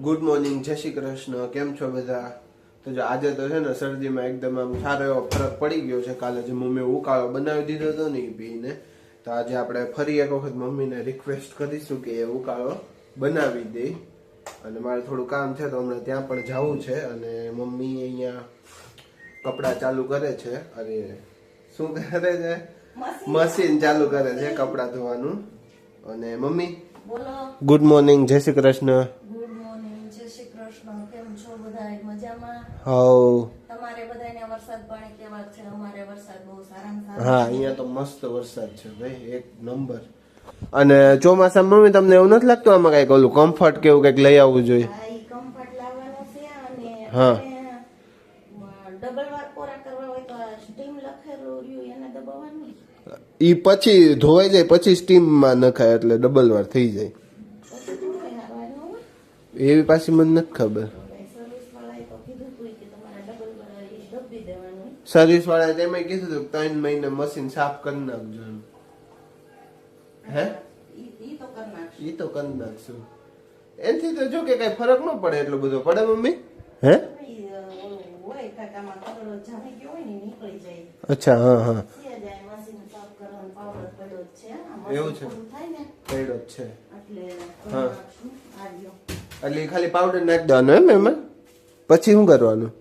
Good morning, જય શ્રી કૃષ્ણ. કેમ છો બધા? તો જો આજે તો છે ને શરદીમાં એકદમ આમ સારો એવો ફરક પડી ગયો છે. કાલે જે મમ્મી ઉકાળો બનાવી દીધો હતો ને એ પીને, તો આજે આપણે ફરી એક વખત મમ્મીને રિક્વેસ્ટ કરીશું કે એ ઉકાળો બનાવી દે. અને મારે થોડું કામ છે તો હમણાં ત્યાં પણ જવું છે. અને મમ્મી અહીંયા કપડાં ચાલુ કરે છે. અરે શું કરે છે? મશીન ચાલુ કરે છે કપડાં ધોવાનું. અને મમ્મી બોલો. ગુડ મોર્નિંગ, જય શ્રી કૃષ્ણ. ગુડ મોર્નિંગ, જય શ્રી કૃષ્ણ. કેમ છો બધા? મજામાં? હાઉ. તમારે બધાને વરસાદ પાણી કેવા છે? અમારે વરસાદ બહુ સારામાં સારો. હા, અહીંયા તો મસ્ત વરસાદ છે ભાઈ, એક નંબર. અને ચોમાસામાં મમ્મી તમને એવું નથી લાગતું આમાં કઈક ઓલું કમ્ફર્ટ કેવું કઈક લઈ આવવું જોઈએ? હા, ઈ કમ્ફર્ટ લાવવાનો છે. અને હા. ડબલ વાર કોરા કરવા હોય તો સ્ટીમ લખેલું રહ્યું એને દબાવવાનું. ઈ પછી ધોવાઈ જાય પછી સ્ટીમમાં નખાય એટલે ડબલ વાર થઈ જાય. પછી થોડું હારવાનું હોય. એવી પાછી મને નથી ખબર. સર્વિસ વાળાએ તો કીધું હતું કે તમારે ડબલ વાર ઈ દબી દેવાનું. સર્વિસ વાળાએ તેમાં કીધું હતું કે 3 મહિને મશીન સાફ કરી નાખજો એમ. હે? ઈ તો કરી નાખશું. ઈ તો કરી નાખશું. એનથી તો જો કે કઈ ફરક ન પડે એટલો બધો. પડે મમ્મી? હે? હોય કાકામાં કલર જામી ગયો હોય ને નીકળી જાય. અચ્છા, હા હા. એવું છે? પડ્યો જ છે. હા. એટલે ખાલી પાવડર નાખી દેવાનો એમ એમાં? પછી શું કરવાનું?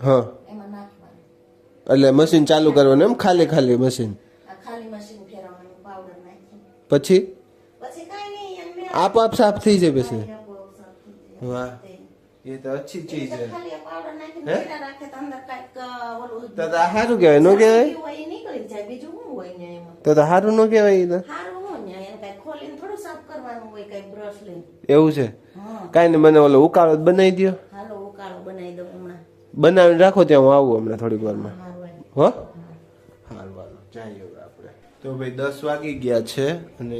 હા. એટલે મશીન ચાલુ કરવાનું એમ? ખાલી મશીન. પછી આપોઆપ સાફ થઈ જાય પછી? વાહ, એ તો અચ્છી ચીજ છે. હે? તો સારું કહેવાય, નો કહેવાય? તો સારું નો કહેવાય? એવું છે? કઈ નહીં, મને ઓલો ઉકાળો બનાવી દો. બનાવીને રાખો ત્યાં હું આવું હમણાં થોડીક વારમાં. હો, સારું હાલો જઈએ આપણે. તો ભાઈ 10 વાગી ગયા છે અને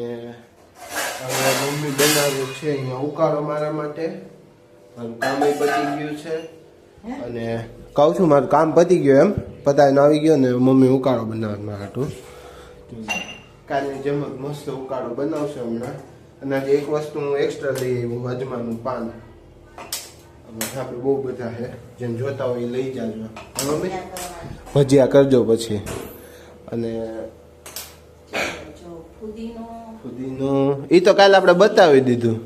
હવે મમ્મી બનાવ્યું છે અહીંયા ઉકાળો મારા માટે. મારું કામ પતી ગયું છે અને કહું છું મારું કામ પતી ગયું એમ, પતાવીને આવી ગયો ને મમ્મી ઉકાળો બનાવવા મારા હાટું. કાલની જેમ જ મસ્ત ઉકાળો બનાવશે હમણાં. અને આજે એક વસ્તુ હું એક્સ્ટ્રા લઈ આવ્યું, અજમાનું પાન. આપણે બહુ બધા છે, જેમ જોતા હોય એ લઈ જાજો. મમ્મી ભજીયા કરજો પછી. અને ફુદીનો એ તો કાલે આપણે બતાવી દીધું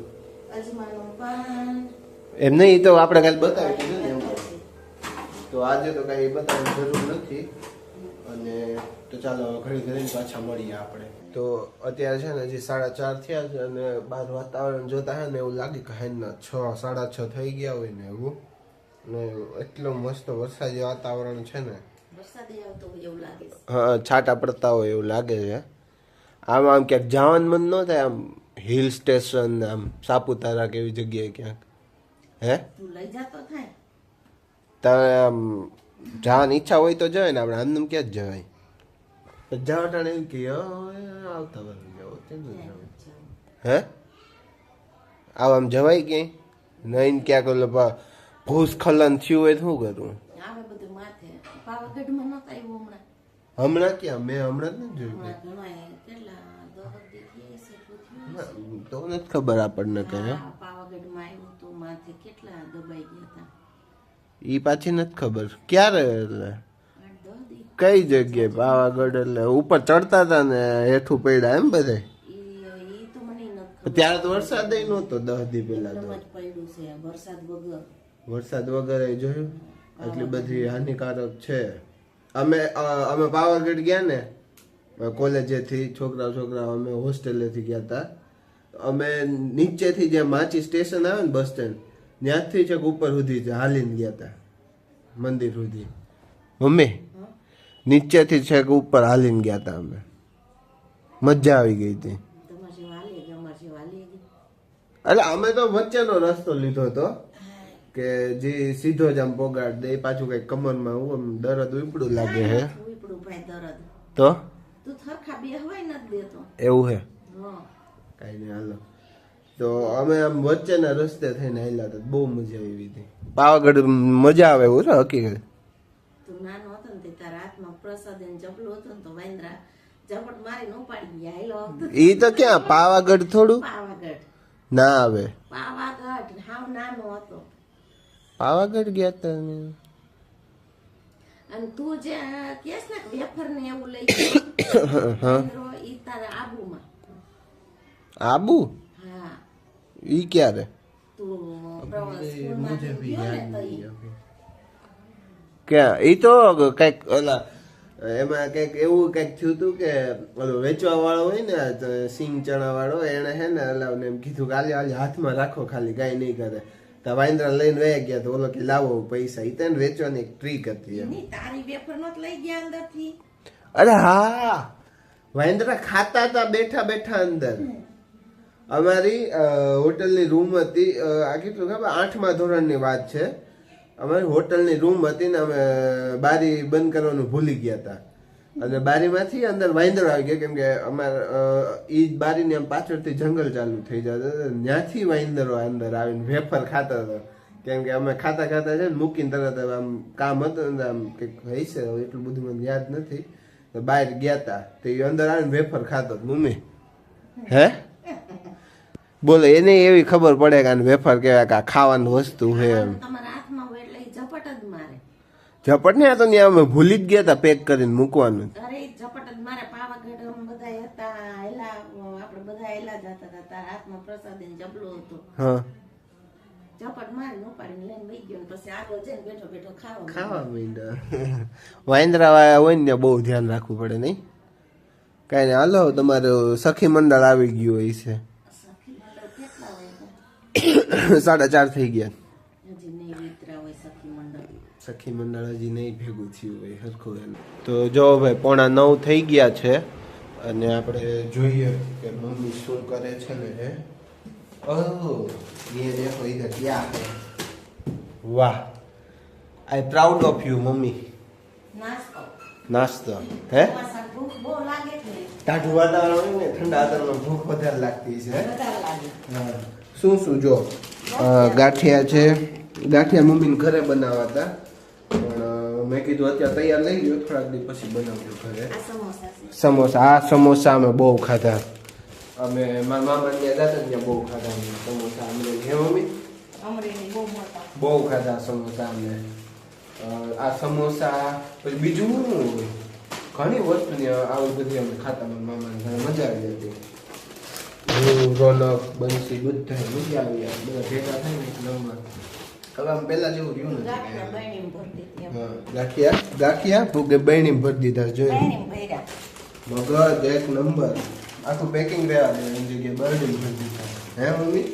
એમ. નહીં, એ તો આપણે કાલે બતાવી દીધું ને એમ. તો આજે તો કઈ બતાવવાની જરૂર નથી. અને તો ચાલો ઘડી ઘડીને પાછા મળીએ આપણે. તો અત્યારે છે ને હજી 4:30 થયા છે અને બહાર વાતાવરણ જોતા હે ને એવું લાગે કે હાઈના 6, 6:30 થઈ ગયા હોય ને એવું. ને એટલું મસ્ત વરસાદી વાતાવરણ છે ને. હા, છાંટા પડતા હોય એવું લાગે છે. આમ ક્યાંક જવાનું મન ન થાય? આમ હિલ સ્ટેશન, આમ સાપુતારા કે એવી જગ્યાએ ક્યાંક? હે? તારે આમ જવાની ઈચ્છા હોય તો જવાય ને. આપણે આમ ક્યાં જ જવાય? જવાટાણે એમ કે આવતા વર્ષે જાવ. હે? આમ જવાય ક્યાંય નહીં? ક્યાંક ઓલો ભૂસ્ખલન થયું હોય શું કરું? હમણાં ક્યાં? મેં હમણાં જ નથી જોયું. તો નથી ખબર આપણને કઈ. ઈ પાછી નથી ખબર ક્યારે. એટલે કઈ જગ્યાએ પાવાગઢ? એટલે ઉપર ચડતા હતા ને હેઠું પડ્યા એમ બધે? ત્યારે તો વરસાદ નહોતો 10 દી પહેલા. તો વરસાદ વગર જોયું. એટલી બધી હાનિકારક છે. અમે પાવાગઢ ગયા ને કોલેજેથી, છોકરાઓ અમે હોસ્ટેલેથી ગયા હતા. અમે નીચેથી જે માચી સ્ટેશન આવે ને બસ સ્ટેન્ડ, ત્યાંથી છે ઉપર સુધી હાલીને ગયા હતા મંદિર સુધી. મમ્મી નીચેથી છે ઉપર હાલીને ગયા હતા અમે. મજા આવી ગઈ હતી. એટલે અમે તો વચ્ચેનો રસ્તો લીધો હતો કે જે સીધો જ આમ પોગાડ દે. પાછું કઈ કમરમાં હું દરદ ઉપડું લાગે હે તો એવું હે. કઈ નહીં હાલો. તો અમે આમ વચ્ચેના રસ્તે થઈને આવેલા હતા. બહુ મજા આવી હતી. પાવાગઢ મજા આવે એવું છે હકીકત. ઈ તો ક્યાં પાવાગઢ થોડું. ના આવે. પાવાગઢ હાવ નાનો હતો. પાવાગઢ ગયા તા ને? અને તું જે કેસ ને વેફર ને એવું લઈ ગયો ઈ તારા આબુમાં. આબુ? હા. ઈ ક્યારે? તું પ્રવાસ સ્કૂલમાં ગયો ને તો ઈ. ક્યાં? ઈ તો કઈક ઓલા એમાં કઈક એવું કઈક થયું હતું કે ઓલો વેચવા વાળો હોય ને સિંગ ચણા વાળો એને હે ને ઓલાને એમ કીધું કે આલે હાથમાં રાખો ખાલી કાંઈ નહીં કરે. તો વાંદરા લઈને વહી ગયા તો ઓલો કે લાવો પૈસા. ઈ તને વેચવાની એક ટ્રીક હતી એમ. તારી વેફર નો લઈ ગયા અંદરથી. અરે હા, વાંદરા ખાતા હતા બેઠા બેઠા અંદર. અમારી હોટલની રૂમ હતી, આ કેટલું ખબર 8મા ધોરણની વાત છે. અમારી હોટલની રૂમ હતી ને અમે બારી બંધ કરવાનું ભૂલી ગયા હતા અને બારીમાંથી અંદર વાંદરો આવી ગયો. કેમ કે અમારે ઈ બારીની આમ પાછળથી જંગલ ચાલુ થઈ જતો, ત્યાંથી વાંદરો અંદર આવીને વેફર ખાતો હતો. કેમ કે અમે ખાતા ખાતા છે ને મૂકીને તરત આમ કામ હતું આમ કંઈક હોય છે, એટલું બધું મને યાદ નથી. તો બહાર ગયા હતા તો એ અંદર આવીને વેફર ખાતો. મમ્મી હે બોલો, એને એવી ખબર પડે કે આને વેફર કહેવાય કે આ ખાવાની વસ્તુ છે એમ. ઝપટ ને આ તો ત્યાં અમે ભૂલી જ ગયા હતા પેક કરીને મૂકવાનું. અરે ઝપટ જ મારે પાવાગઢ બધા હતા એલા આપણે બધા એલા જતા હતા તારા હાથમાં પ્રસાદી ને જબલો હતો. હા ઝપટ મારી ઉપાડીને લઈને વઈ ગયો પછી આગળ જઈને બેઠો બેઠો ખાવા માંડ્યા. વાંદરા વાળા હોય ને બહુ ધ્યાન રાખવું પડે નહીં? કઈ નહીં, હાલો તમારું સખી મંડળ આવી ગયું હોય છે. 4:30 થઈ ગયા. સખી મંડળ હજી નહીં ભેગું થયું હોય સરખું એને. તો જો ભાઈ 8:45 થઈ ગયા છે અને આપણે જોઈએ કે મમ્મી શું કરે છે ને. હે ઓહ ये देखो इधर क्या है. वाह, I proud of you mummy. नाश्तो હે ટાઢું વાતાવરણ હોય ને ઠંડા વાતાવરણમાં ભૂખ વધારે લાગતી છે. હા શું શું જો ગાંઠિયા છે. ગાંઠિયા મમ્મીને ઘરે બનાવવા હતા પણ મેં કીધું અત્યારે તૈયાર લઈ ગયો, થોડાક દિવસ પછી બનાવજો ઘરે. સમોસા, આ સમોસા અમે બહુ ખાધા. અમે મારા મામા ત્યાં જતા ત્યાં બહુ ખાધા સમોસા. અમને હે મમ્મી બહુ ખાધા સમોસા અમને. આ સમોસા પછી બીજું ઘણી વસ્તુની આવી બધી અમે ખાતા. મામાને ઘરે મજા આવી જતી. હું રોનક બંસી બધા મજા આવી જાય બધા ભેગા થાય ને નવમાં. હવે આમ પેલા જેવું રહ્યું નથી. ગાંઠિયા ભૂગે બહેણી ભરી દીધા. જોયું મગજ એક નંબર. આખું પેકિંગ રહ્યા દે એની જગ્યાએ બરડી ભરી દીધા. હે મમ્મી?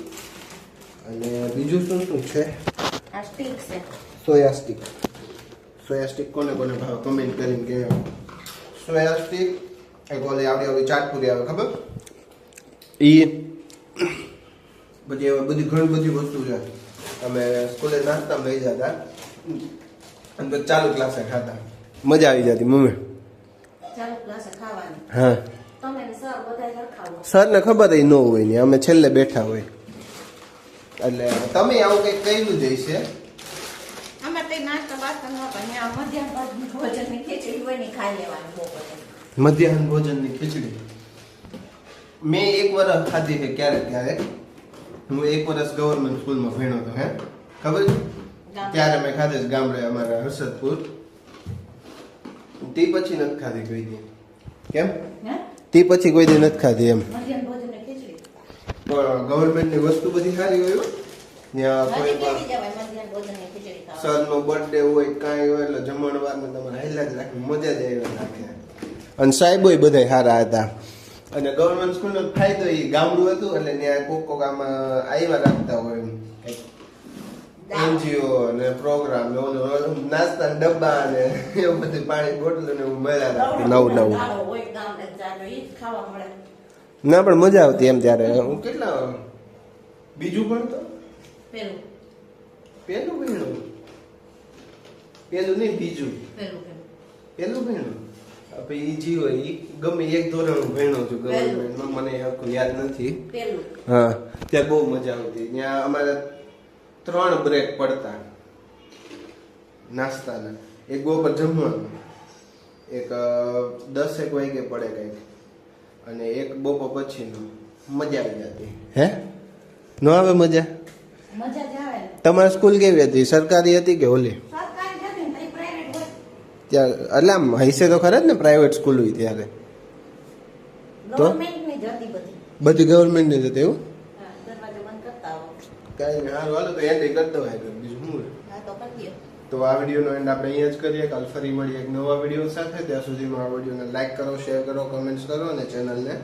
અને બીજું શું શું છે? આ સ્ટીક છે સોયા સ્ટીક. સોયા સ્ટીક કોને કોને ભાવે કમેન્ટ કરીને કહેજો. સોયા સ્ટીક એક ઓલી આવડી ચાટપુરી આવે ખબર? ઈ પછી એવા બધી ઘણી બધી વસ્તુ છે. અમે સ્કૂલે નાસ્તામાં લઈ જતા અને ચાલુ ક્લાસે ખાતા. મજા આવી જતી મમ્મી. ચાલુ ક્લાસે ખાવાની. હા સર ને ખબર ન હોય ને અમે છેલ્લે બેઠા હોય એટલે તમે આવું કઈક કહેલું જ છે. મધ્યાહન ભોજનની ખીચડી મેં એક વર્ષ ખાધી છે ક્યારેક ક્યારેક. હું એક વર્ષ ગવર્મેન્ટ સ્કૂલમાં ભણ્યો હતો. હે ખબર છે? ત્યારે મેં ખાધી ગામડે અમારા હર્ષદપુર. તે પછી નથી ખાધી કોઈ દી. કેમ? તે પછી કોઈ દી નથી ખાધી એમ. પણ ગવર્મેન્ટની વસ્તુ બધી સારી હોય. ત્યાં કોઈ સરનો બર્થડે હોય કાંઈ હોય એટલે જમણવારમાં તમારે હાઈલા જ રાખી મજા જ આવી રાખે. અને સાહેબોય બધા સારા હતા. અને ગવર્મેન્ટ સ્કૂલનો ફાયદો એ ગામડું હતું એટલે ત્યાં કોક આમાં આવ્યા રાખતા હોય એનજીઓ અને પ્રોગ્રામ નાસ્તા ડબ્બા ને એવું બધું પાણી બોટલ ને એવું મળ્યા રાખતું નવું નવું. ના પણ મજા આવતી એમ ત્યારે. હું કેટલા બીજું પણ તો પેલું ભણ્યું. પેલું નહીં બીજું. પેલું ભણ્યું. પછી જી હોય એ ગમે એક ધોરણ ભણ્યો છું ગવર્મેન્ટમાં. મને આખું યાદ નથી. હા ત્યાં બહુ મજા આવતી. ત્યાં અમારે 3 બ્રેક પડતા નાસ્તાના. એક બપોર જમવાનું, એક 10 વાગે પડે કંઈક, અને એક બપોર પછીનું. મજા આવી જતી. હે ન આવે મજા? મજા જ આવે ને. તમારી સ્કૂલ કેવી હતી? સરકારી હતી કે ઓલી? સરકારી નથી ને તઈ પ્રાઇવેટ હોય. ત્યાં એટલે આમ હૈસે તો ખરા જ ને પ્રાઇવેટ સ્કૂલ હોય ત્યારે. તો? ગવર્મેન્ટની જ હતી બધી. બધી ગવર્મેન્ટની જ હતી એવું? હા, દરવાજો બંધ કરતા આવો. કાંઈ નહીં, હારું હાલો તો એન્ડ કરી દો બીજું શું હોય? હા તો કરી દો. તો આ વિડીયોનો એન્ડ આપણે અહીંયા જ કરીએ. કાલ ફરી મળીએ એક નવા વિડીયો સાથે. ત્યાં સુધીમાં આ વિડીયોને લાઈક કરો, શેર કરો, કમેન્ટ્સ કરો અને ચેનલને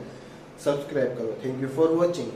સબસ્ક્રાઇબ કરો. Thank you for watching.